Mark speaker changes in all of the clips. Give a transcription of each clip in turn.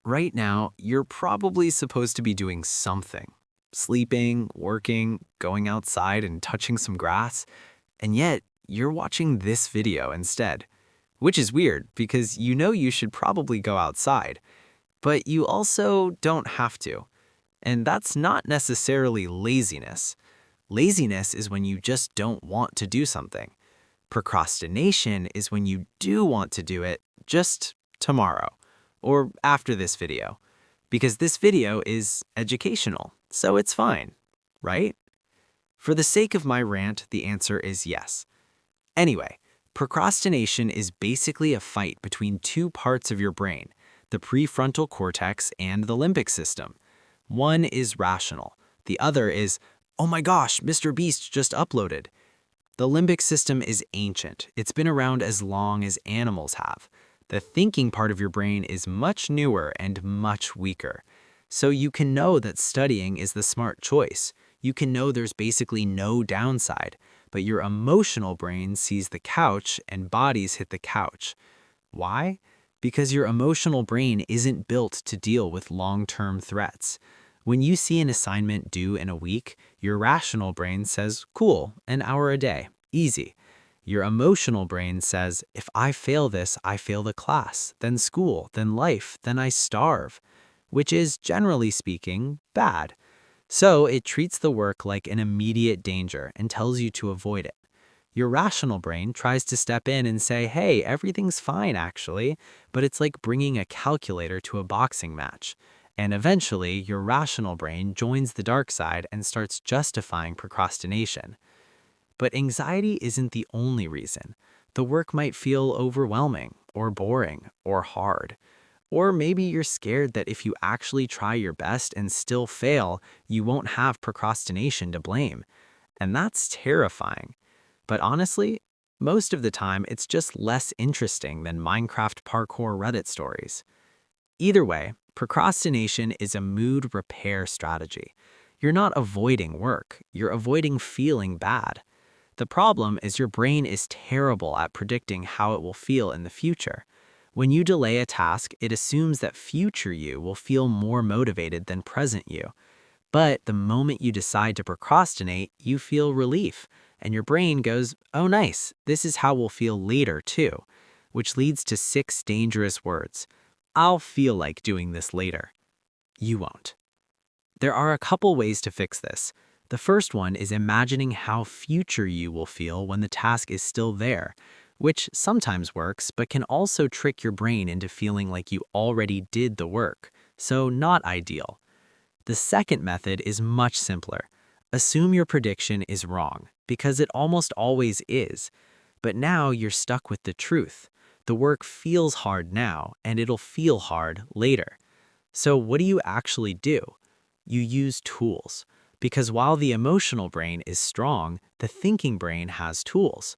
Speaker 1: Right now, you're probably supposed to be doing something. Sleeping, working, going outside and touching some grass, and yet you're watching this video instead. Which is weird because you know you should probably go outside, but you also don't have to. And that's not necessarily laziness. Laziness is when you just don't want to do something. Procrastination is when you do want to do it, just tomorrow or after this video, because this video is educational, so it's fine, right? For the sake of my rant, the answer is yes. Anyway, procrastination is basically a fight between two parts of your brain, the prefrontal cortex and the limbic system. One is rational, the other is, oh my gosh, Mr. Beast just uploaded. The limbic system is ancient. It's been around as long as animals have. The thinking part of your brain is much newer and much weaker. So you can know that studying is the smart choice. You can know there's basically no downside, but your emotional brain sees the couch and bodies hit the couch. Why? Because your emotional brain isn't built to deal with long-term threats. When you see an assignment due in a week, your rational brain says, cool, an hour a day, easy. Your emotional brain says, if I fail this, I fail the class, then school, then life, then I starve, which is, generally speaking, bad. So it treats the work like an immediate danger and tells you to avoid it. Your rational brain tries to step in and say, hey, everything's fine actually, but it's like bringing a calculator to a boxing match. And eventually, your rational brain joins the dark side and starts justifying procrastination. But anxiety isn't the only reason. The work might feel overwhelming, or boring, or hard. Or maybe you're scared that if you actually try your best and still fail, you won't have procrastination to blame. And that's terrifying. But honestly, most of the time, it's just less interesting than Minecraft parkour Reddit stories. Either way, procrastination is a mood repair strategy. You're not avoiding work, you're avoiding feeling bad. The problem is your brain is terrible at predicting how it will feel in the future. When you delay a task, it assumes that future you will feel more motivated than present you. But the moment you decide to procrastinate, you feel relief, and your brain goes, oh nice, this is how we'll feel later too, which leads to 6 dangerous words. I'll feel like doing this later. You won't. There are a couple ways to fix this. The first one is imagining how future you will feel when the task is still there, which sometimes works but can also trick your brain into feeling like you already did the work, so not ideal. The second method is much simpler. Assume your prediction is wrong, because it almost always is. But now you're stuck with the truth. The work feels hard now, and it'll feel hard later. So what do you actually do? You use tools. Because while the emotional brain is strong, the thinking brain has tools.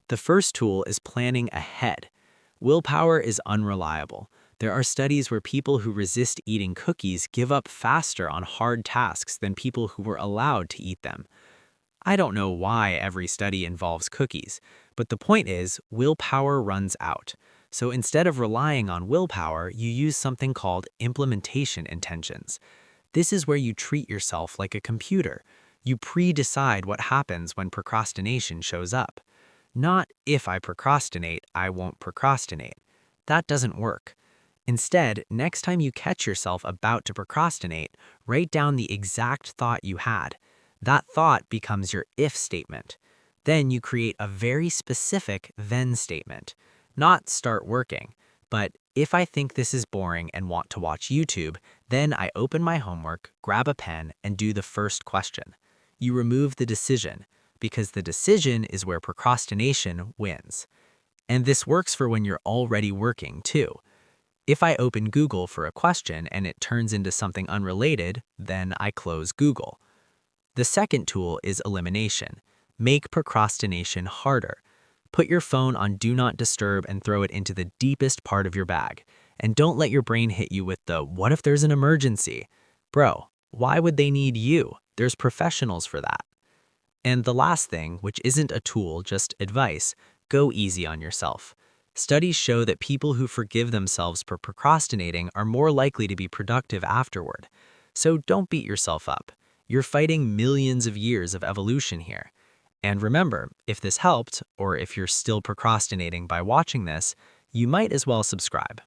Speaker 1: The first tool is planning ahead. Willpower is unreliable. There are studies where people who resist eating cookies give up faster on hard tasks than people who were allowed to eat them. I don't know why every study involves cookies, but the point is, willpower runs out. So instead of relying on willpower, you use something called implementation intentions. This is where you treat yourself like a computer. You pre-decide what happens when procrastination shows up. Not if I procrastinate, I won't procrastinate. That doesn't work. Instead, next time you catch yourself about to procrastinate, write down the exact thought you had. That thought becomes your if statement. Then you create a very specific then statement. Not start working, but if I think this is boring and want to watch YouTube, then I open my homework, grab a pen, and do the first question. You remove the decision, because the decision is where procrastination wins. And this works for when you're already working, too. If I open Google for a question and it turns into something unrelated, then I close Google. The second tool is elimination. Make procrastination harder. Put your phone on Do Not Disturb and throw it into the deepest part of your bag. And don't let your brain hit you with the, what if there's an emergency? Bro, why would they need you? There's professionals for that. And the last thing, which isn't a tool, just advice, go easy on yourself. Studies show that people who forgive themselves for procrastinating are more likely to be productive afterward. So don't beat yourself up. You're fighting millions of years of evolution here. And remember, if this helped, or if you're still procrastinating by watching this, you might as well subscribe.